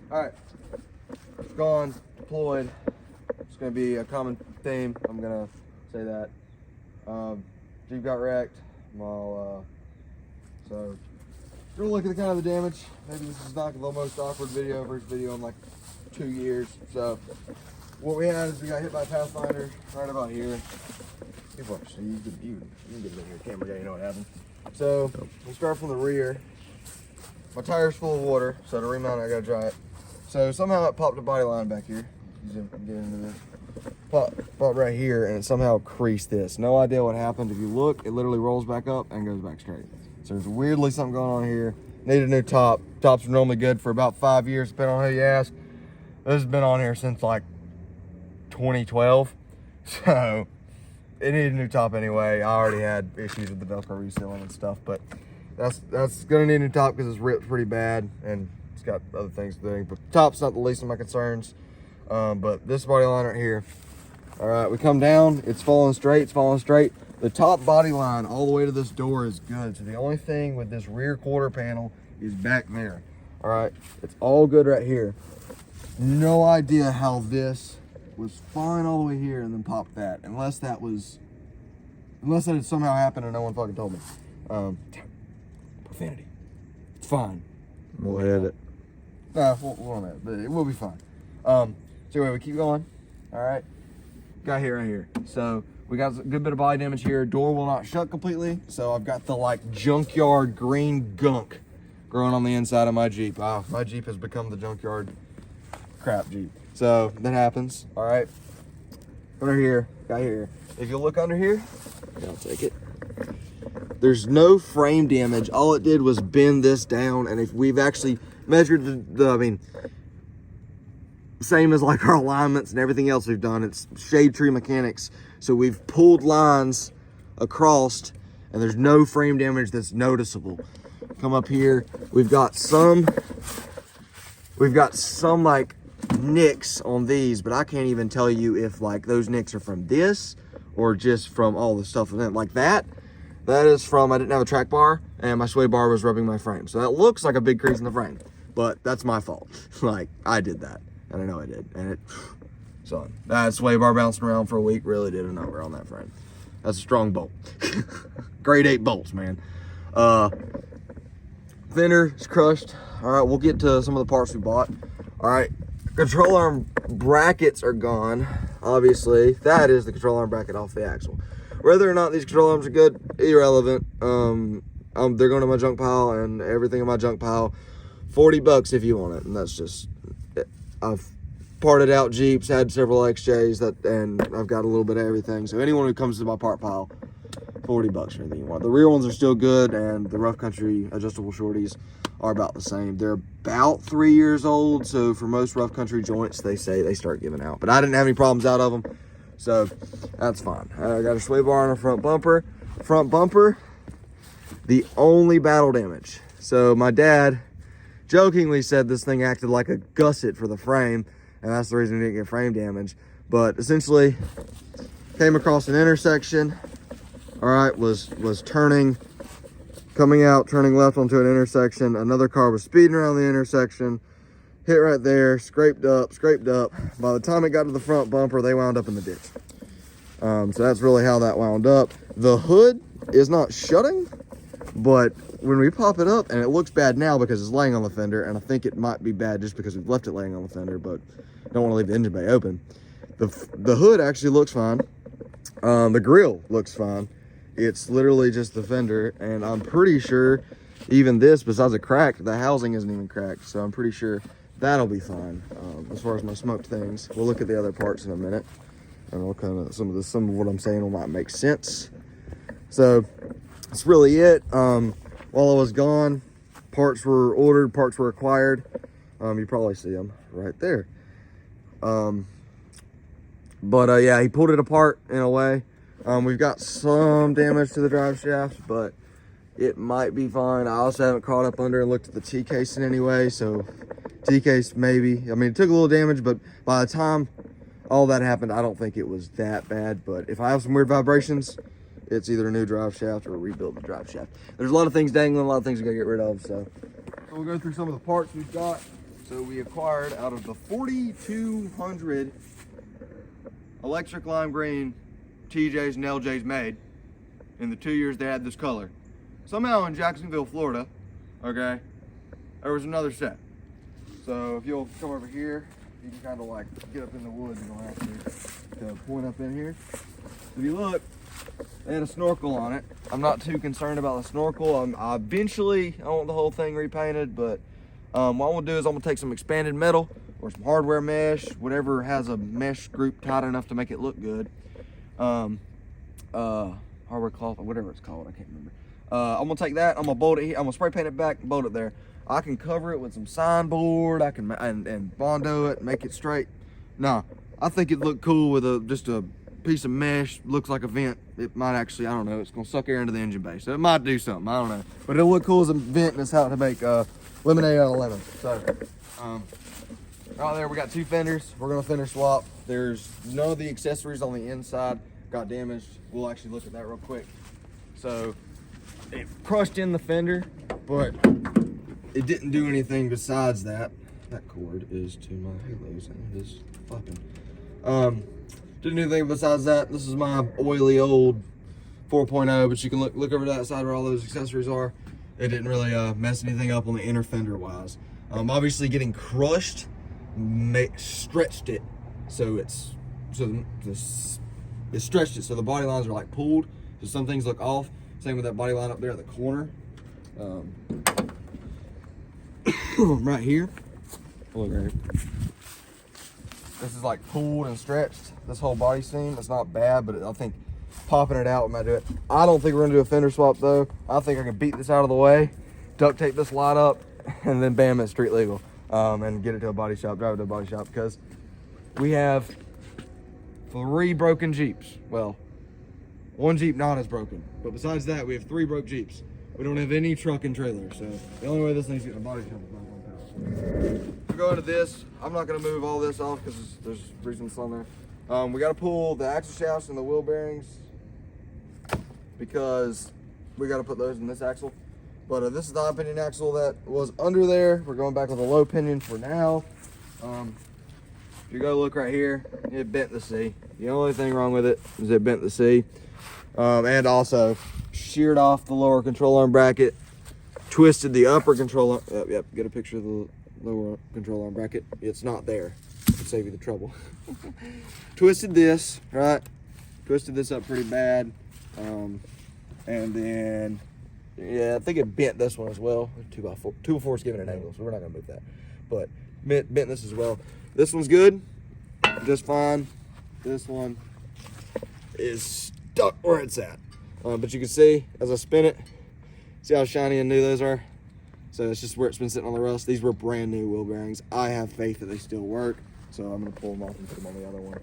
All right, gone, deployed. It's gonna be a common theme. I'm gonna say that. Jeep got wrecked. So we'll look at the kind of the damage. Maybe this is not the most awkward video, first video in like 2 years. So what we had is we got hit by a Pathfinder right about here. People are, you can get in here, camera guy, you know what happened. So we'll start from the rear. My tire's full of water, so to remount it, I gotta dry it. So somehow it popped a body line back here. Get into this. Popped right here, and it somehow creased this. No idea what happened. If you look, it literally rolls back up and goes back straight. So there's weirdly something going on here. Need a new top. Tops are normally good for about 5 years, depending on who you ask. This has been on here since like 2012, so it needed a new top anyway. I already had issues with the Velcro resealing and stuff, but that's gonna need a new top because it's ripped pretty bad and it's got other things to do. But the top's not the least of my concerns. But this body line right here, all right, we come down, it's falling straight, The top body line all the way to this door is good. So the only thing with this rear quarter panel is back there. All right, it's all good right here. No idea how this was fine all the way here and then popped that, unless that had somehow happened and no one fucking told me. Profanity. It's fine. We'll hit it. Nah, we'll know, but it will be fine. So anyway, we keep going. All right, got here right here. So we got a good bit of body damage here. Door will not shut completely, so I've got the like junkyard green gunk growing on the inside of my Jeep. Wow, my Jeep has become the junkyard crap Jeep. So that happens. All right, under here, got here. If you look under here, I'll take it. There's no frame damage. All it did was bend this down, and if we've actually measured same as like our alignments and everything else we've done, it's shade tree mechanics. So we've pulled lines across, and there's no frame damage that's noticeable. Come up here, we've got some like nicks on these, but I can't even tell you if like those nicks are from this or just from all the stuff in it. Like that is from, I didn't have a track bar and my sway bar was rubbing my frame. So that looks like a big crease in the frame, but that's my fault. Like I did that, and I know I did. And so that sway bar bouncing around for a week really did a number on that frame. That's a strong bolt. Grade 8 bolts, man. Fender is crushed. All right, we'll get to some of the parts we bought. All right, control arm brackets are gone. Obviously, that is the control arm bracket off the axle. Whether or not these control arms are good, irrelevant. They're going to my junk pile, and everything in my junk pile, $40 if you want it. And that's just, I've parted out Jeeps, had several XJs, and I've got a little bit of everything. So anyone who comes to my part pile, $40 for anything you want. The rear ones are still good, and the Rough Country adjustable shorties are about the same. They're about 3 years old, so for most Rough Country joints, they say they start giving out. But I didn't have any problems out of them, so that's fine. I got a sway bar on a front bumper. Front bumper, the only battle damage. So my dad jokingly said this thing acted like a gusset for the frame, and that's the reason we didn't get frame damage. But essentially, came across an intersection. All right, was turning, coming out, turning left onto an intersection. Another car was speeding around the intersection, hit right there, scraped up. By the time it got to the front bumper, they wound up in the ditch. So that's really how that wound up. The hood is not shutting, but when we pop it up, and it looks bad now because it's laying on the fender, and I think it might be bad just because we've left it laying on the fender, but don't want to leave the engine bay open. The hood actually looks fine. The grill looks fine. It's literally just the fender, and I'm pretty sure even this, besides a crack, the housing isn't even cracked, so I'm pretty sure that'll be fine. As far as my smoked things, we'll look at the other parts in a minute, and we'll kind of some of what I'm saying will might make sense. So that's really it. While I was gone, parts were ordered, parts were acquired. You probably see them right there. Yeah, he pulled it apart in a way. We've got some damage to the drive shaft, but it might be fine. I also haven't crawled up under and looked at the T-case in any way, so T-case maybe. I mean, it took a little damage, but by the time all that happened, I don't think it was that bad. But if I have some weird vibrations, it's either a new drive shaft or rebuild the drive shaft. There's a lot of things dangling, a lot of things we gotta get rid of, so we'll go through some of the parts we've got. So we acquired out of the 4,200 electric lime green TJs and LJs made in the 2 years they had this color. Somehow in Jacksonville, Florida, okay, there was another set. So if you'll come over here, you can kind of like get up in the woods. You don't have to point up in here. If you look, they had a snorkel on it. I'm not too concerned about the snorkel. Eventually, I want the whole thing repainted, but what I'm gonna do is I'm gonna take some expanded metal or some hardware mesh, whatever has a mesh group tight enough to make it look good. Hardware cloth or whatever it's called, I can't remember. I'm gonna take that, I'm gonna bolt it here, I'm gonna spray paint it back and bolt it there. I can cover it with some signboard, I can and Bondo it, make it straight. No, I think it looked cool with just a piece of mesh, looks like a vent. It might actually, I don't know, it's gonna suck air into the engine bay, so it might do something, I don't know. But it'll look cool as a vent, and it's how to make lemonade out of lemon. So, right there we got 2 fenders. We're gonna fender swap. There's none of the accessories on the inside got damaged. We'll actually look at that real quick. So, it crushed in the fender, but it didn't do anything besides that. That cord is to my halos and it is flapping. Didn't do anything besides that. This is my oily old 4.0, but you can look over to that side where all those accessories are. It didn't really mess anything up on the inner fender wise. Obviously getting crushed stretched it, so it stretched it so the body lines are like pulled, so some things look off. Same with that body line up there at the corner. Right here, look right here. This is like pulled and stretched. This whole body seam, it's not bad, but I think popping it out might do it. I don't think we're gonna do a fender swap though. I think I can beat this out of the way, duct tape this light up, and then bam, it's street legal. And get it to a body shop, drive it to a body shop, because we have 3 broken Jeeps. Well, 1 Jeep not as broken, but besides that, we have 3 broke Jeeps. We don't have any truck and trailer, so the only way this thing's getting a body shop is by one power. To go into this, I'm not gonna move all this off because there's reasons on there. We gotta pull the axle shafts and the wheel bearings because we gotta put those in this axle. But this is the high pinion axle that was under there. We're going back with a low pinion for now. If you go look right here, it bent the C. The only thing wrong with it is it bent the C. And also sheared off the lower control arm bracket, twisted the upper control arm. Yep, get a picture of the lower control arm bracket. It's not there. It'll save you the trouble. Twisted this, right? Twisted this up pretty bad. And then, yeah, I think it bent this one as well. 2x4, 2x4's giving an angle, so we're not gonna move that. But bent this as well. This one's good, just fine. This one is stuck where it's at. But you can see as I spin it, see how shiny and new those are? So it's just where it's been sitting on the rust. These were brand new wheel bearings. I have faith that they still work, so I'm gonna pull them off and put them on the other one.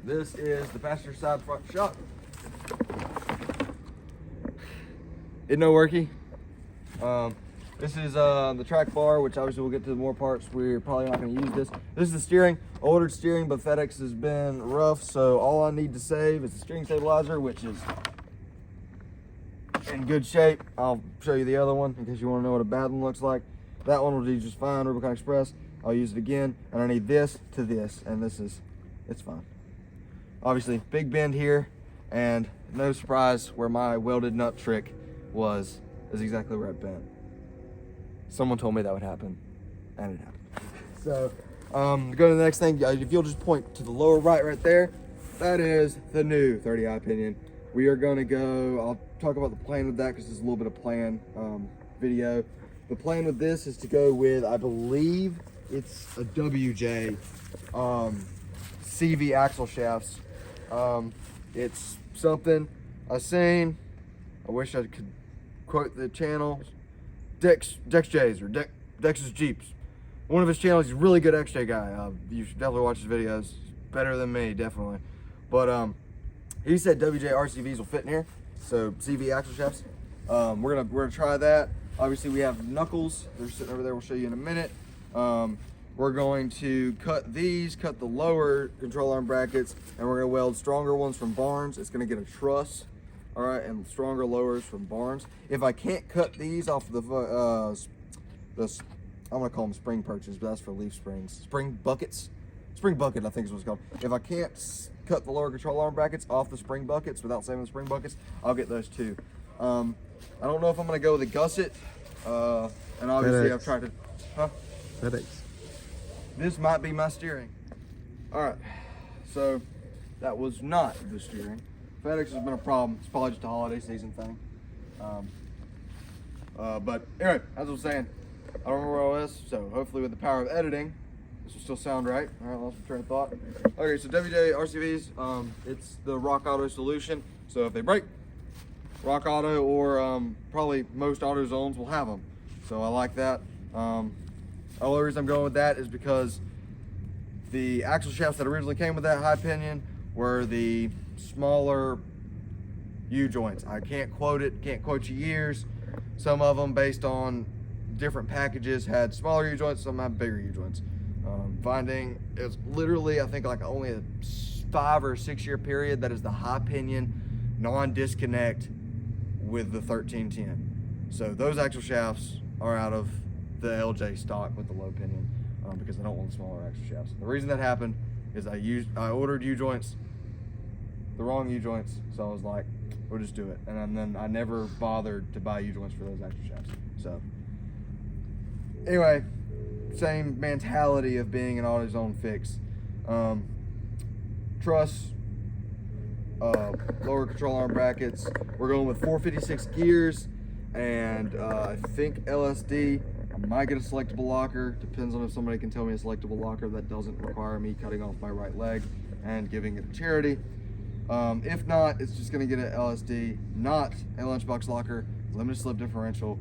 This is the passenger side front shock. It no worky. This is the track bar, which obviously we'll get to more parts. We're probably not going to use this. This is the steering. I ordered steering, but FedEx has been rough, so all I need to save is the steering stabilizer, which is in good shape. I'll show you the other one in case you want to know what a bad one looks like. That one will do just fine, Rubicon Express. I'll use it again, and I need this to this, and it's fine. Obviously, big bend here, and no surprise where my welded nut trick is exactly where it bent. Someone told me that would happen, and it happened. So, go to the next thing. If you'll just point to the lower right there, that is the new 30i pinion. We are gonna go, I'll talk about the plan with that because there's a little bit of plan video. The plan with this is to go with, I believe it's a WJ CV axle shafts. It's something I've seen. I wish I could quote the channel. Dex J's or Dex's Jeeps. One of his channels, he's a really good XJ guy. You should definitely watch his videos. Better than me, definitely. But he said WJ RCVs will fit in here. So CV axle shafts. We're gonna try that. Obviously we have knuckles. They're sitting over there. We'll show you in a minute. We're going to cut the lower control arm brackets, and we're gonna weld stronger ones from Barnes. It's gonna get a truss. All right, and stronger lowers from Barnes. If I can't cut these off the I'm gonna call them spring perches, but that's for leaf springs. Spring buckets. Spring bucket, I think is what it's called. If I can't cut the lower control arm brackets off the spring buckets without saving the spring buckets, I'll get those too. I don't know if I'm gonna go with a gusset. And obviously I've tried to, FedEx. This might be my steering. All right, so that was not the steering. FedEx has been a problem. It's probably just a holiday season thing. But anyway, as I was saying, I don't remember where I was, so hopefully with the power of editing, this will still sound right. All right, lost my train of thought. Okay, so WJ RCVs, it's the Rock Auto solution. So if they break, Rock Auto or probably most AutoZones will have them. So I like that. The only reason I'm going with that is because the axle shafts that originally came with that high pinion were the smaller U-joints. I can't quote you years. Some of them, based on different packages, had smaller U-joints, some had bigger U-joints. Finding it's literally, I think, like only a 5 or 6 year period that is the high pinion non-disconnect with the 1310. So those axle shafts are out of the LJ stock with the low pinion because I don't want the smaller axle shafts. The reason that happened is I ordered U-joints, the wrong U-joints, so I was like, we'll just do it. And then I never bothered to buy U-joints for those axle shafts. So anyway, same mentality of being an AutoZone fix. Truss, lower control arm brackets. We're going with 456 gears, and I think LSD. I might get a selectable locker. Depends on if somebody can tell me a selectable locker that doesn't require me cutting off my right leg and giving it to charity. If not, it's just gonna get an LSD, not a lunchbox locker, limited slip differential.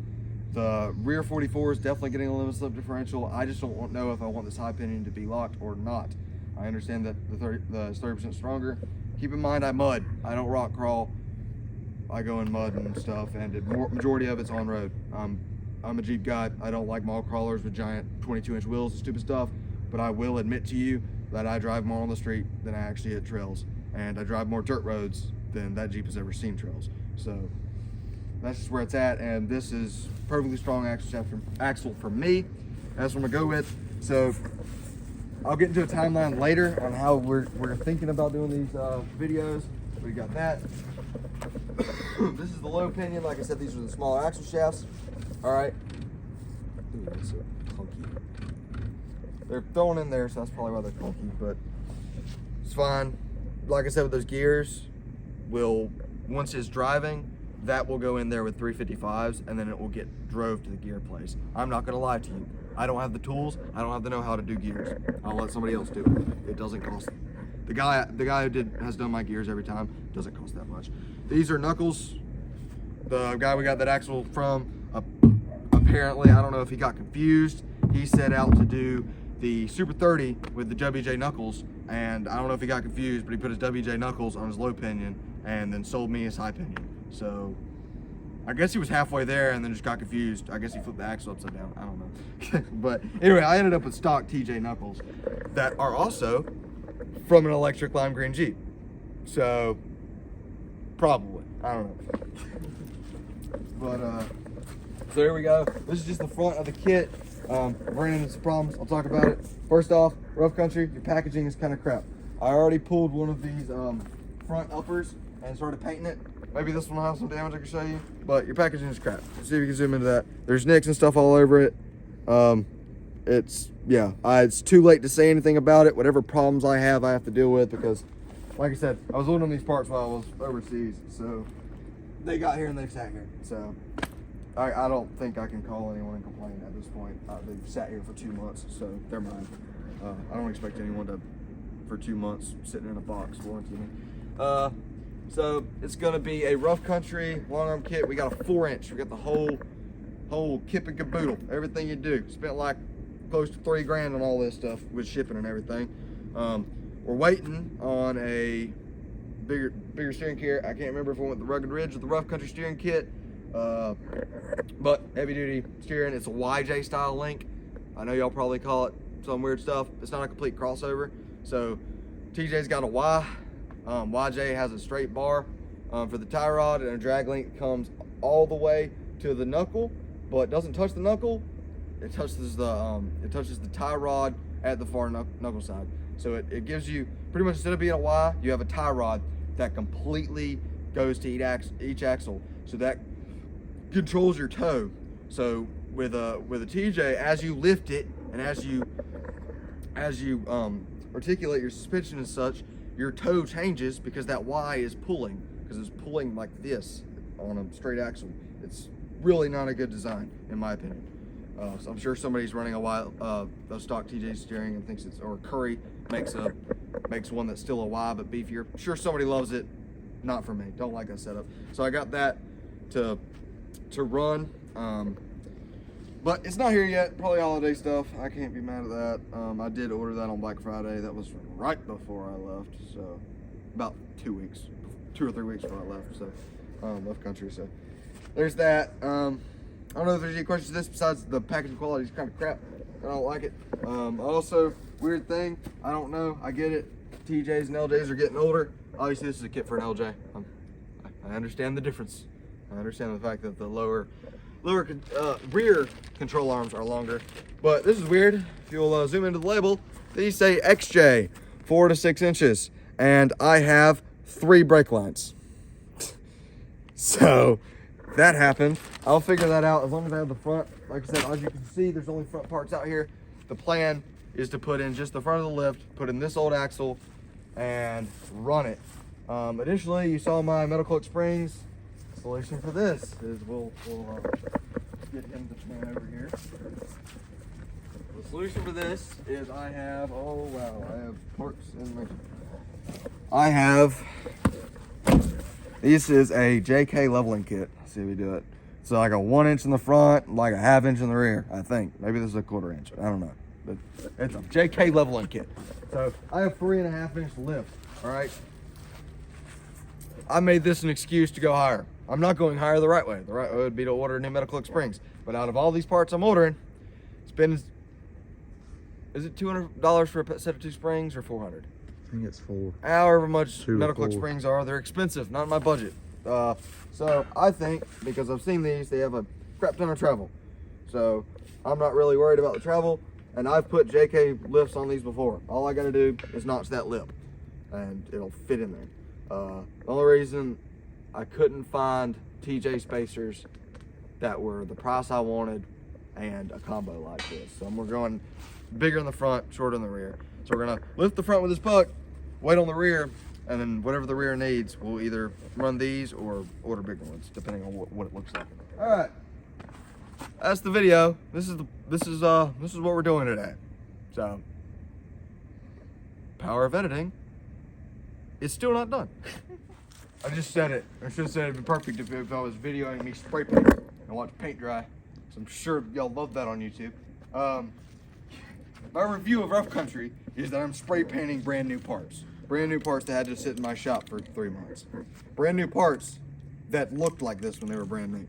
The rear 44 is definitely getting a limited slip differential. I just don't know if I want this high pinion to be locked or not. I understand that the 30% stronger. Keep in mind, I mud. I don't rock crawl. I go in mud and stuff, and the majority of it's on road. I'm a Jeep guy. I don't like mall crawlers with giant 22-inch wheels and stupid stuff, but I will admit to you that I drive more on the street than I actually hit trails, and I drive more dirt roads than that Jeep has ever seen trails. So that's just where it's at, and this is perfectly strong axle for me. That's what I'm gonna go with. So I'll get into a timeline later on how we're thinking about doing these videos. We got that. This is the low pinion. Like I said, these are the smaller axle shafts. All right. Ooh, that's so clunky. They're thrown in there, so that's probably why they're clunky, but it's fine. Like I said, with those gears, once it's driving, that will go in there with 355s, and then it will get drove to the gear place. I'm not gonna lie to you. I don't have the tools. I don't have the know-how to do gears. I'll let somebody else do it. It doesn't cost. The guy who has done my gears every time, doesn't cost that much. These are knuckles. The guy we got that axle from, apparently, I don't know if he got confused. He set out to do the Super 30 with the WJ knuckles, and I don't know if he got confused, but he put his WJ knuckles on his low pinion and then sold me his high pinion. So I guess he was halfway there and then just got confused. I guess he flipped the axle upside down. I don't know. But anyway, I ended up with stock TJ knuckles that are also from an electric lime green Jeep. So probably, I don't know. But so there we go. This is just the front of the kit. Ran into some problems. I'll talk about it. First off, rough country, your packaging is kind of crap. I already pulled one of these front uppers and started painting it. Maybe this one will have some damage I can show you, but your packaging is crap. Let's see if you can zoom into that. There's nicks and stuff all over it. It's too late to say anything about it. Whatever problems I have to deal with, because like I said, I was ordering these parts while I was overseas, so they got here and they've sat here. So I don't think I can call anyone and complain at this point. They've sat here for 2 months, so they're mine. I don't expect anyone to, for 2 months, sitting in a box warranty me. So it's gonna be a rough country long arm kit. We got a 4-inch. We got the whole kip and caboodle, everything you do. Spent like close to $3 grand on all this stuff with shipping and everything. We're waiting on a bigger steering kit. I can't remember if we went the Rugged Ridge or the rough country steering kit. But heavy duty steering. It's a YJ style link. I know y'all probably call it some weird stuff. It's not a complete crossover. So TJ's got a Y. YJ has a straight bar for the tie rod, and a drag link comes all the way to the knuckle, but doesn't touch the knuckle. it touches the tie rod at the far knuckle side. So it gives you, pretty much instead of being a Y, you have a tie rod that completely goes to each axle. So that controls your toe. So with a TJ, as you lift it and as you articulate your suspension and such, your toe changes because that Y is pulling, because it's pulling like this on a straight axle. It's really not a good design, in my opinion. So I'm sure somebody's running a stock TJ steering and thinks it's, or Curry makes one that's still a Y but beefier. I'm sure somebody loves it. Not for me. Don't like that setup. So I got that to run. But it's not here yet. Probably holiday stuff. I can't be mad at that. I did order that on Black Friday. That was right before I left. So about 2 weeks, 2 or 3 weeks before I left. So left country. So there's that. I don't know if there's any questions to this besides the packaging quality is kind of crap. I don't like it. Also, weird thing. I don't know. I get it. TJs and LJs are getting older. Obviously, this is a kit for an LJ. I understand the difference. I understand the fact that the lower rear control arms are longer. But this is weird. If you'll zoom into the label, these say XJ, 4 to 6 inches. And I have 3 brake lines. So that happened. I'll figure that out as long as I have the front. Like I said, as you can see, there's only front parts out here. The plan is to put in just the front of the lift, put in this old axle, and run it. Additionally, you saw my metal cloak springs. Solution for this is we'll get him to pan over here. The solution for this is I have parts in my. This is a JK leveling kit. Let's see if we do it. So like a 1 inch in the front, like a 1/2 inch in the rear, I think. Maybe this is a 1/4 inch. I don't know. But it's a JK leveling kit. So I have 3.5 inch lift. All right. I made this an excuse to go higher. I'm not going higher the right way. The right way would be to order new metal cloak springs. But out of all these parts I'm ordering, is it $200 for a set of 2 springs or $400? I think it's 4. However much 2 or metal cloak 4. springs are, they're expensive, not in my budget. So I think, because I've seen these, they have a crap ton of travel. So I'm not really worried about the travel. And I've put JK lifts on these before. All I gotta do is notch that lip and it'll fit in there. The only reason I couldn't find TJ spacers that were the price I wanted and a combo like this. So we're going bigger in the front, shorter in the rear. So we're gonna lift the front with this puck, weight on the rear, and then whatever the rear needs, we'll either run these or order bigger ones, depending on what it looks like. All right, that's the video. This is what we're doing today. So, power of editing. It's still not done. I just said it. I should have said it'd be perfect if I was videoing me spray paint and watch paint dry. So I'm sure y'all love that on YouTube. My review of Rough Country is that I'm spray painting brand new parts. Brand new parts that had to sit in my shop for 3 months. Brand new parts that looked like this when they were brand new.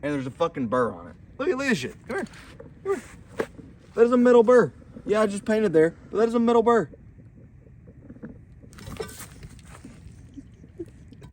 And there's a fucking burr on it. Look at this shit. Come here. That is a metal burr. Yeah, I just painted there, but that is a metal burr.